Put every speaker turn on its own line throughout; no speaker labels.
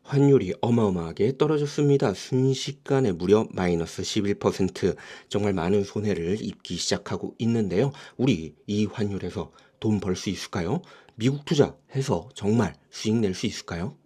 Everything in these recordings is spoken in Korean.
환율이 어마어마하게 떨어졌습니다. 순식간에 무려 마이너스 11%. 정말 많은 손해를 입기 시작하고 있는데요. 우리 이 환율에서 돈 벌 수 있을까요? 미국 투자해서 정말 수익 낼 수 있을까요?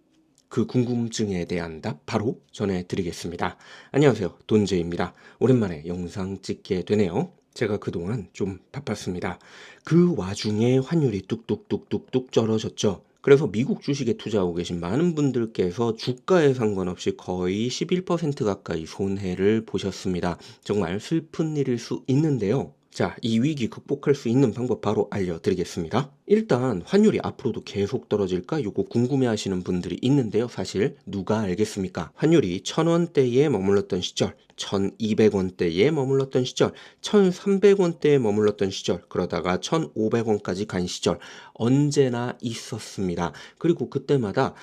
그 궁금증에 대한 답 바로 전해드리겠습니다. 안녕하세요. 돈재입니다. 오랜만에 영상 찍게 되네요. 제가 그동안 좀 바빴습니다. 그 와중에 환율이 뚝뚝뚝뚝뚝 떨어졌죠. 그래서 미국 주식에 투자하고 계신 많은 분들께서 주가에 상관없이 거의 11% 가까이 손해를 보셨습니다. 정말 슬픈 일일 수 있는데요. 자, 이 위기 극복할 수 있는 방법 바로 알려드리겠습니다. 일단 환율이 앞으로도 계속 떨어질까? 요거 궁금해 하시는 분들이 있는데요. 사실 누가 알겠습니까? 환율이 1000원대에 머물렀던 시절, 1200원대에 머물렀던 시절, 1300원대에 머물렀던 시절, 그러다가 1500원까지 간 시절 언제나 있었습니다. 그리고 그때마다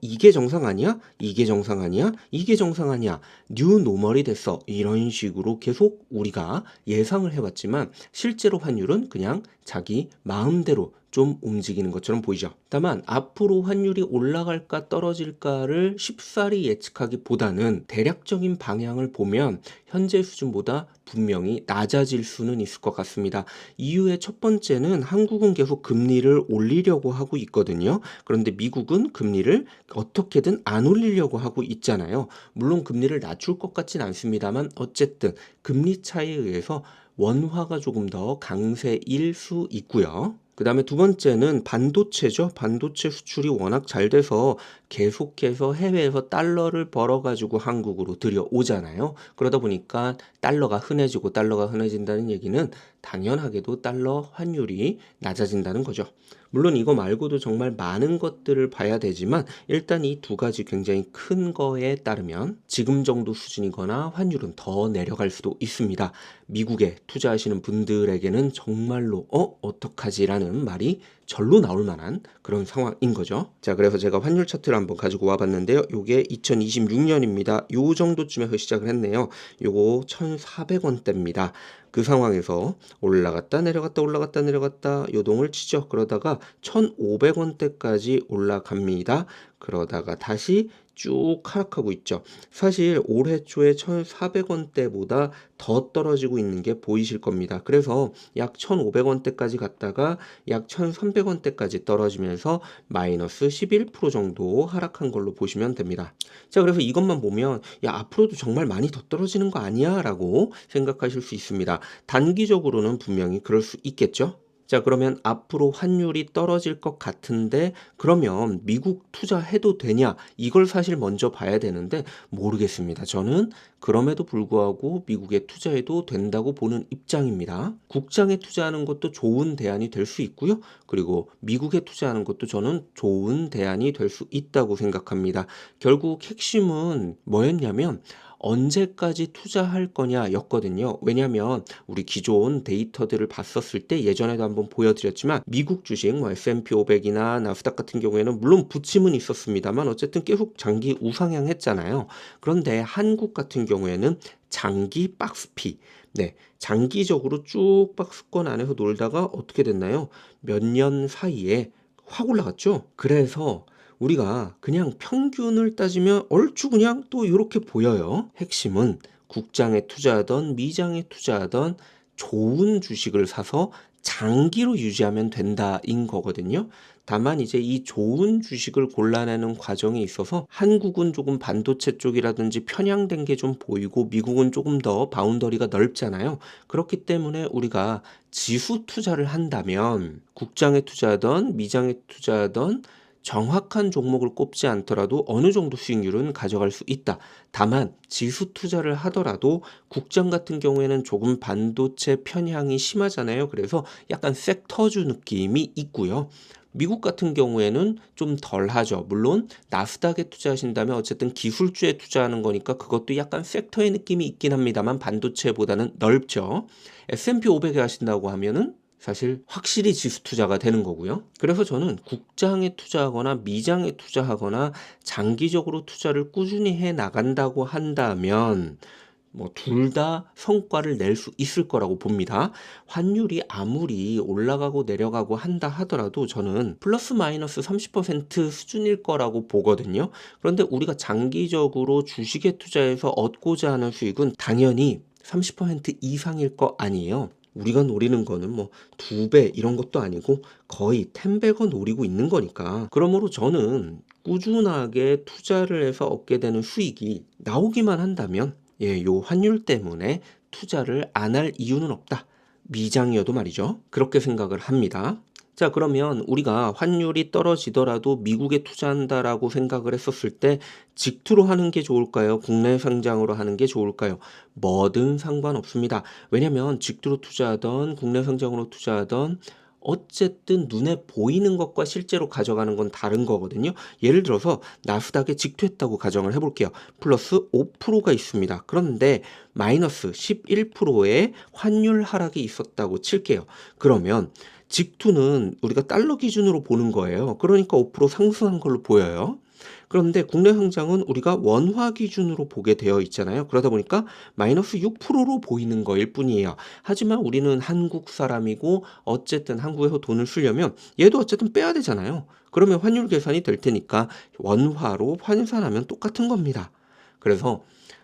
이게 정상 아니야? 이게 정상 아니야? 이게 정상 아니야? 뉴 노멀이 됐어. 이런 식으로 계속 우리가 예상을 해왔지만 실제로 환율은 그냥 자기 마음대로 좀 움직이는 것처럼 보이죠. 다만 앞으로 환율이 올라갈까 떨어질까를 쉽사리 예측하기보다는 대략적인 방향을 보면 현재 수준보다 분명히 낮아질 수는 있을 것 같습니다. 이유의 첫 번째는 한국은 계속 금리를 올리려고 하고 있거든요. 그런데 미국은 금리를 어떻게든 안 올리려고 하고 있잖아요. 물론 금리를 낮출 것 같진 않습니다만 어쨌든 금리 차이에 의해서 원화가 조금 더 강세일 수 있고요. 그 다음에 두 번째는 반도체죠. 반도체 수출이 워낙 잘 돼서 계속해서 해외에서 달러를 벌어가지고 한국으로 들여오잖아요. 그러다 보니까 달러가 흔해진다는 얘기는 당연하게도 달러 환율이 낮아진다는 거죠. 물론 이거 말고도 정말 많은 것들을 봐야 되지만 일단 이 두 가지 굉장히 큰 거에 따르면 지금 정도 수준이거나 환율은 더 내려갈 수도 있습니다. 미국에 투자하시는 분들에게는 정말로 어떡하지라는 말이 절로 나올 만한 그런 상황인 거죠. 자, 그래서 제가 환율 차트를 한번 가지고 와봤는데요. 요게 2026년입니다. 요 정도쯤에서 시작을 했네요. 요거 1,400원대입니다. 그 상황에서 올라갔다 내려갔다 올라갔다 내려갔다 요동을 치죠. 그러다가 1,500원대까지 올라갑니다. 그러다가 다시 쭉 하락하고 있죠. 사실 올해 초에 1,400원대보다 더 떨어지고 있는 게 보이실 겁니다. 그래서 약 1,500원대까지 갔다가 약 1,300원대까지 떨어지면서 마이너스 11% 정도 하락한 걸로 보시면 됩니다. 자, 그래서 이것만 보면 야, 앞으로도 정말 많이 더 떨어지는 거 아니야? 라고 생각하실 수 있습니다. 단기적으로는 분명히 그럴 수 있겠죠? 자, 그러면 앞으로 환율이 떨어질 것 같은데 그러면 미국 투자해도 되냐? 이걸 사실 먼저 봐야 되는데 모르겠습니다. 저는 그럼에도 불구하고 미국에 투자해도 된다고 보는 입장입니다. 국장에 투자하는 것도 좋은 대안이 될 수 있고요. 그리고 미국에 투자하는 것도 저는 좋은 대안이 될 수 있다고 생각합니다. 결국 핵심은 뭐였냐면 언제까지 투자할 거냐 였거든요. 왜냐면 우리 기존 데이터들을 봤었을 때 예전에도 한번 보여드렸지만 미국 주식 뭐 S&P 500이나 나스닥 같은 경우에는 물론 부침은 있었습니다만 어쨌든 계속 장기 우상향했잖아요. 그런데 한국 같은 경우에는 장기 박스피, 네, 장기적으로 쭉 박스권 안에서 놀다가 어떻게 됐나요? 몇 년 사이에 확 올라갔죠. 그래서 우리가 그냥 평균을 따지면 얼추 그냥 또 이렇게 보여요. 핵심은 국장에 투자하던 미장에 투자하던 좋은 주식을 사서 장기로 유지하면 된다인 거거든요. 다만 이제 이 좋은 주식을 골라내는 과정에 있어서 한국은 조금 반도체 쪽이라든지 편향된 게 좀 보이고 미국은 조금 더 바운더리가 넓잖아요. 그렇기 때문에 우리가 지수 투자를 한다면 국장에 투자하던 미장에 투자하던 정확한 종목을 꼽지 않더라도 어느 정도 수익률은 가져갈 수 있다. 다만 지수 투자를 하더라도 국장 같은 경우에는 조금 반도체 편향이 심하잖아요. 그래서 약간 섹터주 느낌이 있고요. 미국 같은 경우에는 좀 덜하죠. 물론 나스닥에 투자하신다면 어쨌든 기술주에 투자하는 거니까 그것도 약간 섹터의 느낌이 있긴 합니다만 반도체보다는 넓죠. S&P 500에 하신다고 하면은 사실 확실히 지수 투자가 되는 거고요. 그래서 저는 국장에 투자하거나 미장에 투자하거나 장기적으로 투자를 꾸준히 해 나간다고 한다면 뭐 둘 다 성과를 낼 수 있을 거라고 봅니다. 환율이 아무리 올라가고 내려가고 한다 하더라도 저는 플러스 마이너스 30% 수준일 거라고 보거든요. 그런데 우리가 장기적으로 주식에 투자해서 얻고자 하는 수익은 당연히 30% 이상일 거 아니에요. 우리가 노리는 거는 뭐 2배 이런 것도 아니고 거의 10배가 노리고 있는 거니까. 그러므로 저는 꾸준하게 투자를 해서 얻게 되는 수익이 나오기만 한다면 요 환율 때문에 투자를 안 할 이유는 없다. 미장이어도 말이죠. 그렇게 생각을 합니다. 자, 그러면 우리가 환율이 떨어지더라도 미국에 투자한다라고 생각을 했었을 때 직투로 하는 게 좋을까요? 국내 상장으로 하는 게 좋을까요? 뭐든 상관없습니다. 왜냐면 직투로 투자하던 국내 상장으로 투자하던 어쨌든 눈에 보이는 것과 실제로 가져가는 건 다른 거거든요. 예를 들어서 나스닥에 직투했다고 가정을 해볼게요. 플러스 5%가 있습니다. 그런데 마이너스 11%의 환율 하락이 있었다고 칠게요. 그러면 직투는 우리가 달러 기준으로 보는 거예요. 그러니까 5% 상승한 걸로 보여요. 그런데 국내 상장은 우리가 원화 기준으로 보게 되어 있잖아요. 그러다 보니까 마이너스 6%로 보이는 거일 뿐이에요. 하지만 우리는 한국 사람이고 어쨌든 한국에서 돈을 쓰려면 얘도 어쨌든 빼야 되잖아요. 그러면 환율 계산이 될 테니까 원화로 환산하면 똑같은 겁니다. 그래서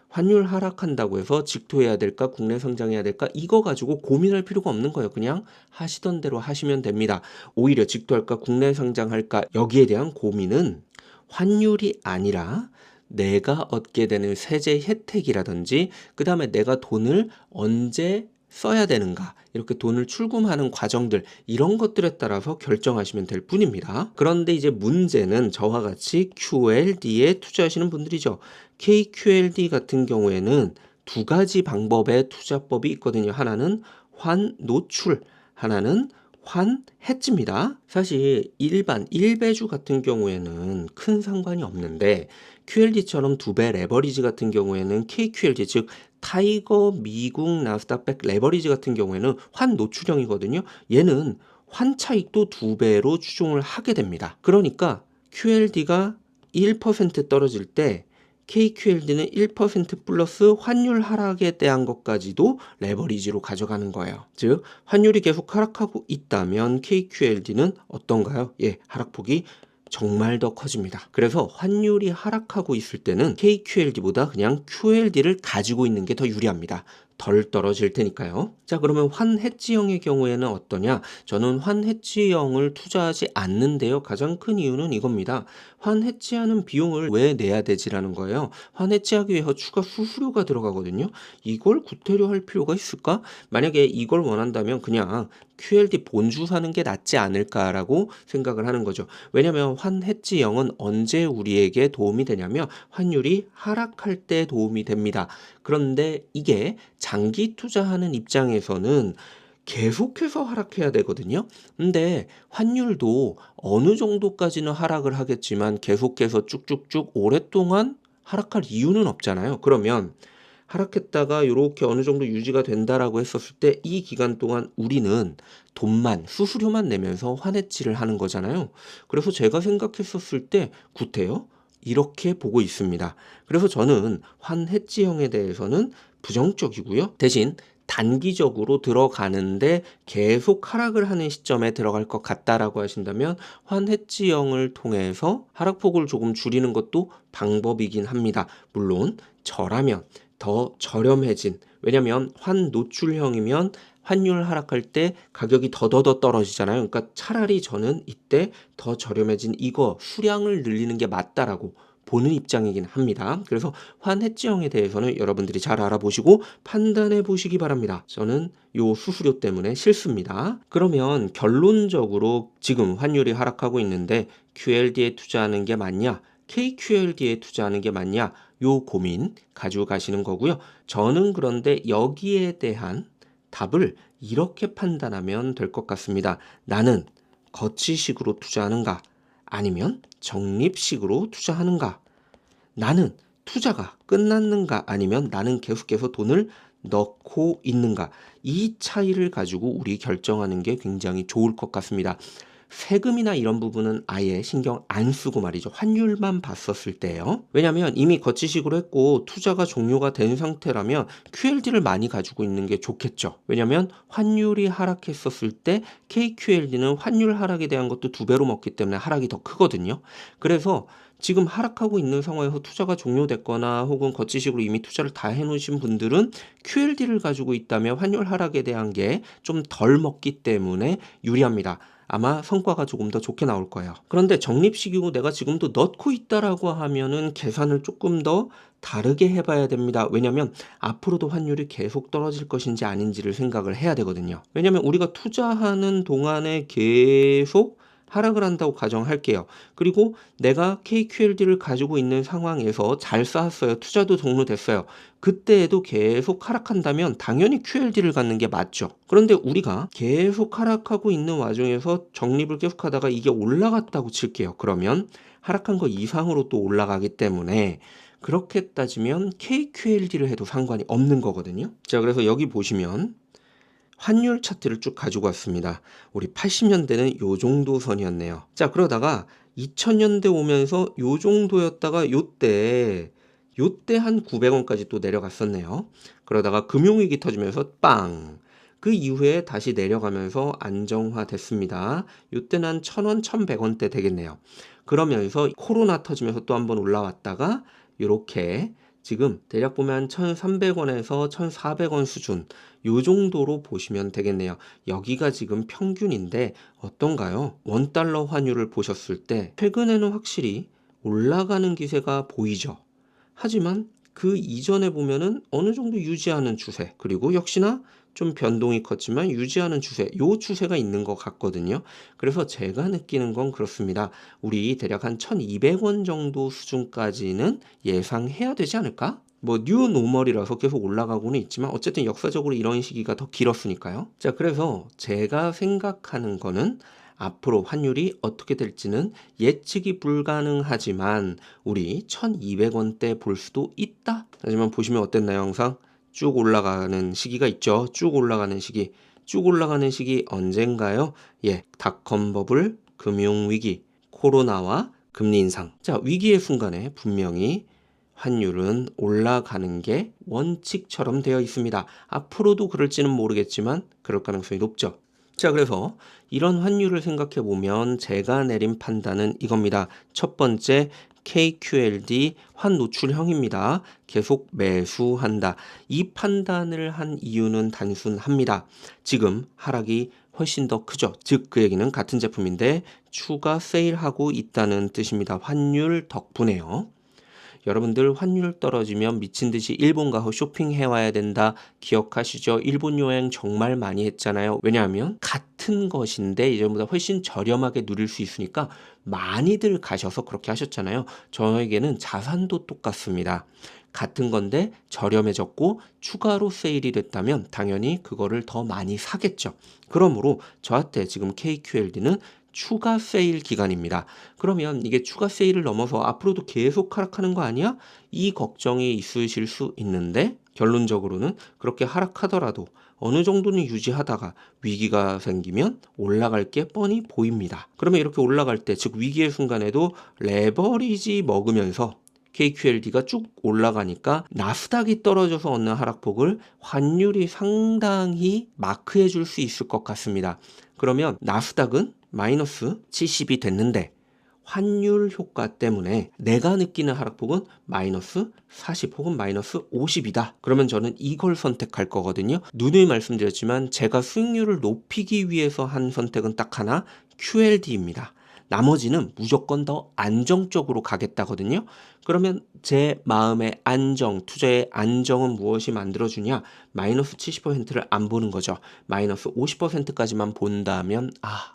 환율 하락한다고 해서 직투해야 될까 국내 상장해야 될까 이거 가지고 고민할 필요가 없는 거예요. 그냥 하시던 대로 하시면 됩니다. 오히려 직투할까 국내 상장할까 여기에 대한 고민은 환율이 아니라 내가 얻게 되는 세제 혜택이라든지 그 다음에 내가 돈을 언제 써야 되는가 이렇게 돈을 출금하는 과정들 이런 것들에 따라서 결정하시면 될 뿐입니다. 그런데 이제 문제는 저와 같이 QLD에 투자하시는 분들이죠. KQLD 같은 경우에는 두 가지 방법의 투자법이 있거든요. 하나는 환 노출, 하나는 환 해지입니다. 사실 일반 1배주 같은 경우에는 큰 상관이 없는데 QLD처럼 2배 레버리지 같은 경우에는 KQLD 즉 타이거 미국 나스닥백 레버리지 같은 경우에는 환 노출형이거든요. 얘는 환 차익도 2배로 추종을 하게 됩니다. 그러니까 QLD가 1% 떨어질 때 KQLD는 1% 플러스 환율 하락에 대한 것까지도 레버리지로 가져가는 거예요. 즉 환율이 계속 하락하고 있다면 KQLD는 어떤가요? 하락폭이 정말 더 커집니다. 그래서 환율이 하락하고 있을 때는 KQLD보다 그냥 QLD를 가지고 있는 게 더 유리합니다. 덜 떨어질 테니까요. 자, 그러면 환 해지형의 경우에는 어떠냐? 저는 환 해지형을 투자하지 않는데요. 가장 큰 이유는 이겁니다. 환 해지하는 비용을 왜 내야 되지라는 거예요. 환 해지하기 위해서 추가 수수료가 들어가거든요. 이걸 구태료 할 필요가 있을까? 만약에 이걸 원한다면 그냥 QLD 본주 사는 게 낫지 않을까라고 생각을 하는 거죠. 왜냐하면 환 해지형은 언제 우리에게 도움이 되냐면 환율이 하락할 때 도움이 됩니다. 그런데 이게 장기 투자하는 입장에서는 계속해서 하락해야 되거든요. 근데 환율도 어느 정도까지는 하락을 하겠지만 계속해서 쭉쭉쭉 오랫동안 하락할 이유는 없잖아요. 그러면 하락했다가 이렇게 어느 정도 유지가 된다라고 했었을 때 이 기간 동안 우리는 돈만 수수료만 내면서 환해지를 하는 거잖아요. 그래서 제가 생각했었을 때 구태여 이렇게 보고 있습니다. 그래서 저는 환해지형에 대해서는 부정적이고요. 대신 단기적으로 들어가는데 계속 하락을 하는 시점에 들어갈 것 같다라고 하신다면 환해지형을 통해서 하락폭을 조금 줄이는 것도 방법이긴 합니다. 물론 저라면 더 저렴해진 왜냐면 환 노출형이면 환율 하락할 때 가격이 더더더 떨어지잖아요. 그러니까 차라리 저는 이때 더 저렴해진 이거 수량을 늘리는 게 맞다라고 보는 입장이긴 합니다. 그래서 환 해지형에 대해서는 여러분들이 잘 알아보시고 판단해 보시기 바랍니다. 저는 요 수수료 때문에 싫습니다. 그러면 결론적으로 지금 환율이 하락하고 있는데 QLD에 투자하는 게 맞냐? KQLD에 투자하는 게 맞냐? 요 고민 가지고 가시는 거고요. 저는 그런데 여기에 대한 답을 이렇게 판단하면 될 것 같습니다. 나는 거치식으로 투자하는가? 아니면 적립식으로 투자하는가? 나는 투자가 끝났는가? 아니면 나는 계속해서 돈을 넣고 있는가? 이 차이를 가지고 우리 결정하는 게 굉장히 좋을 것 같습니다. 세금이나 이런 부분은 아예 신경 안 쓰고 말이죠. 환율만 봤었을 때요. 왜냐하면 이미 거치식으로 했고 투자가 종료가 된 상태라면 QLD를 많이 가지고 있는 게 좋겠죠. 왜냐하면 환율이 하락했었을 때 KQLD는 환율 하락에 대한 것도 2배로 먹기 때문에 하락이 더 크거든요. 그래서 지금 하락하고 있는 상황에서 투자가 종료됐거나 혹은 거치식으로 이미 투자를 다 해놓으신 분들은 QLD를 가지고 있다면 환율 하락에 대한 게 좀 덜 먹기 때문에 유리합니다. 아마 성과가 조금 더 좋게 나올 거예요. 그런데 적립식이고 내가 지금도 넣고 있다라고 하면은 계산을 조금 더 다르게 해봐야 됩니다. 왜냐면 앞으로도 환율이 계속 떨어질 것인지 아닌지를 생각을 해야 되거든요. 왜냐면 우리가 투자하는 동안에 계속 하락을 한다고 가정할게요. 그리고 내가 KQLD를 가지고 있는 상황에서 잘 쌓았어요. 투자도 종료됐어요. 그때에도 계속 하락한다면 당연히 QLD를 갖는 게 맞죠. 그런데 우리가 계속 하락하고 있는 와중에서 적립을 계속하다가 이게 올라갔다고 칠게요. 그러면 하락한 거 이상으로 또 올라가기 때문에 그렇게 따지면 KQLD를 해도 상관이 없는 거거든요. 자, 그래서 여기 보시면 환율 차트를 쭉 가지고 왔습니다. 우리 80년대는 요 정도 선이었네요. 자, 그러다가 2000년대 오면서 요 정도였다가 요때 한 900원까지 또 내려갔었네요. 그러다가 금융위기 터지면서 빵! 그 이후에 다시 내려가면서 안정화됐습니다. 요때는 한 1000원, 1100원대 되겠네요. 그러면서 코로나 터지면서 또 한번 올라왔다가 요렇게 지금 대략 보면 1,300원에서 1,400원 수준 요 정도로 보시면 되겠네요. 여기가 지금 평균인데 어떤가요? 원달러 환율을 보셨을 때 최근에는 확실히 올라가는 기세가 보이죠. 하지만 그 이전에 보면은 어느 정도 유지하는 추세, 그리고 역시나 좀 변동이 컸지만 유지하는 추세, 요 추세가 있는 것 같거든요. 그래서 제가 느끼는 건 그렇습니다. 우리 대략 한 1200원 정도 수준까지는 예상해야 되지 않을까? 뭐 뉴 노멀이라서 계속 올라가고는 있지만 어쨌든 역사적으로 이런 시기가 더 길었으니까요. 자, 그래서 제가 생각하는 거는 앞으로 환율이 어떻게 될지는 예측이 불가능하지만 우리 1200원대 볼 수도 있다. 하지만 보시면 어땠나요? 항상 쭉 올라가는 시기가 있죠. 쭉 올라가는 시기. 쭉 올라가는 시기 언젠가요? 예, 닷컴 버블, 금융위기, 코로나와 금리 인상. 자, 위기의 순간에 분명히 환율은 올라가는 게 원칙처럼 되어 있습니다. 앞으로도 그럴지는 모르겠지만 그럴 가능성이 높죠. 자, 그래서 이런 환율을 생각해 보면 제가 내린 판단은 이겁니다. 첫 번째, KQLD 환노출형입니다. 계속 매수한다. 이 판단을 한 이유는 단순합니다. 지금 하락이 훨씬 더 크죠. 즉 그 얘기는 같은 제품인데 추가 세일하고 있다는 뜻입니다. 환율 덕분에요. 여러분들 환율 떨어지면 미친 듯이 일본 가서 쇼핑해 와야 된다. 기억하시죠? 일본 여행 정말 많이 했잖아요. 왜냐하면 같은 것인데 예전보다 훨씬 저렴하게 누릴 수 있으니까 많이들 가셔서 그렇게 하셨잖아요. 저에게는 자산도 똑같습니다. 같은 건데 저렴해졌고 추가로 세일이 됐다면 당연히 그거를 더 많이 사겠죠. 그러므로 저한테 지금 KQLD는 추가 세일 기간입니다. 그러면 이게 추가 세일을 넘어서 앞으로도 계속 하락하는 거 아니야? 이 걱정이 있으실 수 있는데 결론적으로는 그렇게 하락하더라도 어느 정도는 유지하다가 위기가 생기면 올라갈 게 뻔히 보입니다. 그러면 이렇게 올라갈 때, 즉 위기의 순간에도 레버리지 먹으면서 KQLD가 쭉 올라가니까 나스닥이 떨어져서 얻는 하락폭을 환율이 상당히 마크해 줄 수 있을 것 같습니다. 그러면 나스닥은 마이너스 70이 됐는데 환율 효과 때문에 내가 느끼는 하락폭은 마이너스 40 혹은 마이너스 50이다. 그러면 저는 이걸 선택할 거거든요. 누누이 말씀드렸지만 제가 수익률을 높이기 위해서 한 선택은 딱 하나, QLD입니다. 나머지는 무조건 더 안정적으로 가겠다거든요. 그러면 제 마음의 안정, 투자의 안정은 무엇이 만들어주냐? 마이너스 70%를 안 보는 거죠. 마이너스 50%까지만 본다면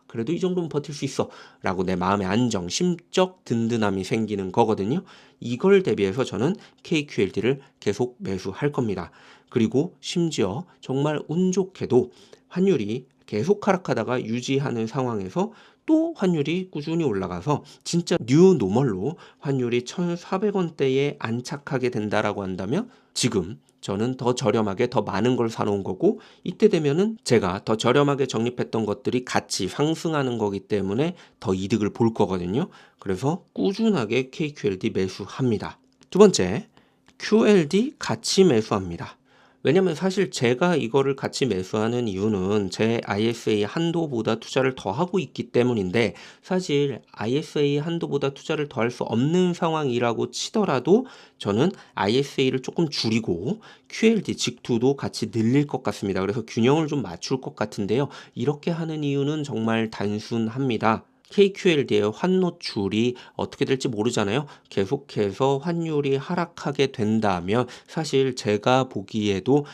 그래도 이 정도는 버틸 수 있어 라고 내 마음의 안정, 심적 든든함이 생기는 거거든요. 이걸 대비해서 저는 KQLD를 계속 매수할 겁니다. 그리고 심지어 정말 운 좋게도 환율이 계속 하락하다가 유지하는 상황에서 또 환율이 꾸준히 올라가서 진짜 뉴 노멀로 환율이 1,400원대에 안착하게 된다라고 한다면 지금 저는 더 저렴하게 더 많은 걸 사놓은 거고, 이때 되면은 제가 더 저렴하게 적립했던 것들이 같이 상승하는 거기 때문에 더 이득을 볼 거거든요. 그래서 꾸준하게 KQLD 매수합니다. 두 번째, QLD 같이 매수합니다. 왜냐면 사실 제가 이거를 같이 매수하는 이유는 제 ISA 한도보다 투자를 더 하고 있기 때문인데, 사실 ISA 한도보다 투자를 더 할 수 없는 상황이라고 치더라도 저는 ISA를 조금 줄이고 QLD 직투도 같이 늘릴 것 같습니다. 그래서 균형을 좀 맞출 것 같은데요. 이렇게 하는 이유는 정말 단순합니다. KQLD의 환노출이 어떻게 될지 모르잖아요. 계속해서 환율이 하락하게 된다면 사실 제가 보기에도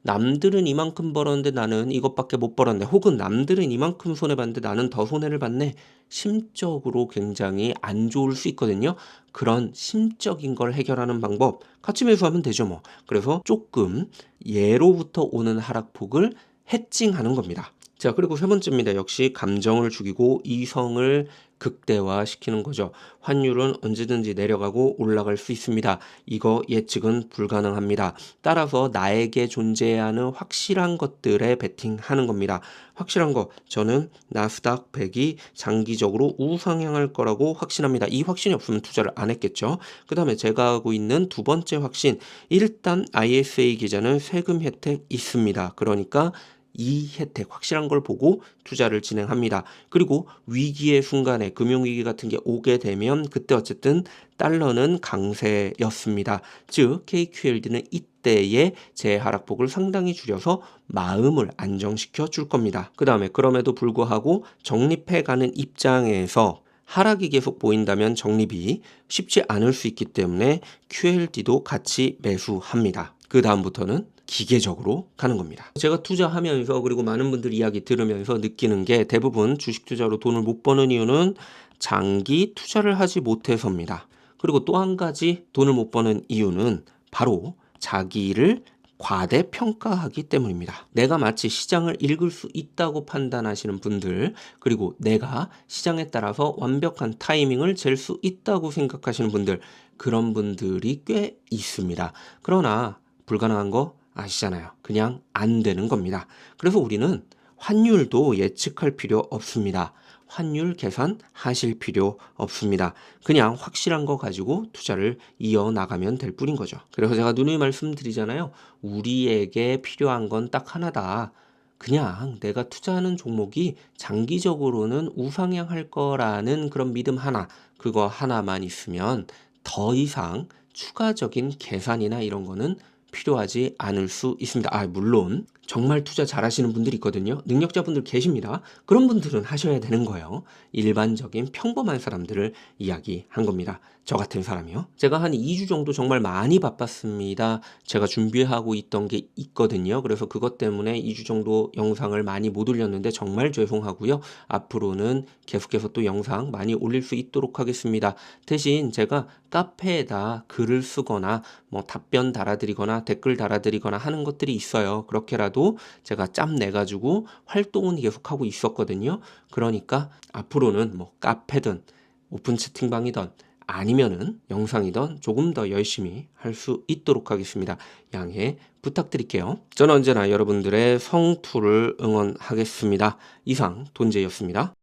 남들은 이만큼 벌었는데 나는 이것밖에 못 벌었네. 혹은 남들은 이만큼 손해봤는데 나는 더 손해를 봤네. 심적으로 굉장히 안 좋을 수 있거든요. 그런 심적인 걸 해결하는 방법 같이 매수하면 되죠 뭐. 그래서 조금 예로부터 오는 하락폭을 해칭하는 겁니다. 자, 그리고 세 번째입니다. 역시 감정을 죽이고 이성을 극대화시키는 거죠. 환율은 언제든지 내려가고 올라갈 수 있습니다. 이거 예측은 불가능합니다. 따라서 나에게 존재하는 확실한 것들에 베팅하는 겁니다. 확실한 거, 저는 나스닥 100이 장기적으로 우상향할 거라고 확신합니다. 이 확신이 없으면 투자를 안 했겠죠. 그 다음에 제가 하고 있는 두 번째 확신, 일단 ISA 기자는 세금 혜택 있습니다. 그러니까 이 혜택 확실한 걸 보고 투자를 진행합니다. 그리고 위기의 순간에 금융위기 같은 게 오게 되면 그때 어쨌든 달러는 강세였습니다. 즉 KQLD는 이때의 제 하락폭을 상당히 줄여서 마음을 안정시켜 줄 겁니다. 그 다음에 그럼에도 불구하고 적립해가는 입장에서 하락이 계속 보인다면 적립이 쉽지 않을 수 있기 때문에 QLD도 같이 매수합니다. 그 다음부터는 기계적으로 가는 겁니다. 제가 투자하면서 그리고 많은 분들 이야기 들으면서 느끼는 게 대부분 주식 투자로 돈을 못 버는 이유는 장기 투자를 하지 못해서입니다. 그리고 또 한 가지 돈을 못 버는 이유는 바로 자기를 과대평가하기 때문입니다. 내가 마치 시장을 읽을 수 있다고 판단하시는 분들, 그리고 내가 시장에 따라서 완벽한 타이밍을 잴 수 있다고 생각하시는 분들, 그런 분들이 꽤 있습니다. 그러나 불가능한 거 아시잖아요. 그냥 안 되는 겁니다. 그래서 우리는 환율도 예측할 필요 없습니다. 환율 계산하실 필요 없습니다. 그냥 확실한 거 가지고 투자를 이어나가면 될 뿐인 거죠. 그래서 제가 누누이 말씀드리잖아요. 우리에게 필요한 건 딱 하나다. 그냥 내가 투자하는 종목이 장기적으로는 우상향할 거라는 그런 믿음 하나, 그거 하나만 있으면 더 이상 추가적인 계산이나 이런 거는 필요하지 않을 수 있습니다. 물론 정말 투자 잘하시는 분들이 있거든요. 능력자분들 계십니다. 그런 분들은 하셔야 되는 거예요. 일반적인 평범한 사람들을 이야기한 겁니다. 저 같은 사람이요. 제가 한 2주 정도 정말 많이 바빴습니다. 제가 준비하고 있던 게 있거든요. 그래서 그것 때문에 2주 정도 영상을 많이 못 올렸는데 정말 죄송하고요. 앞으로는 계속해서 또 영상 많이 올릴 수 있도록 하겠습니다. 대신 제가 카페에다 글을 쓰거나 뭐 답변 달아드리거나 댓글 달아드리거나 하는 것들이 있어요. 그렇게라도 제가 짬 내가지고 활동은 계속하고 있었거든요. 그러니까 앞으로는 뭐 카페든 오픈 채팅방이든 아니면은 영상이든 조금 더 열심히 할 수 있도록 하겠습니다. 양해 부탁드릴게요. 저는 언제나 여러분들의 성투를 응원하겠습니다. 이상 돈재였습니다.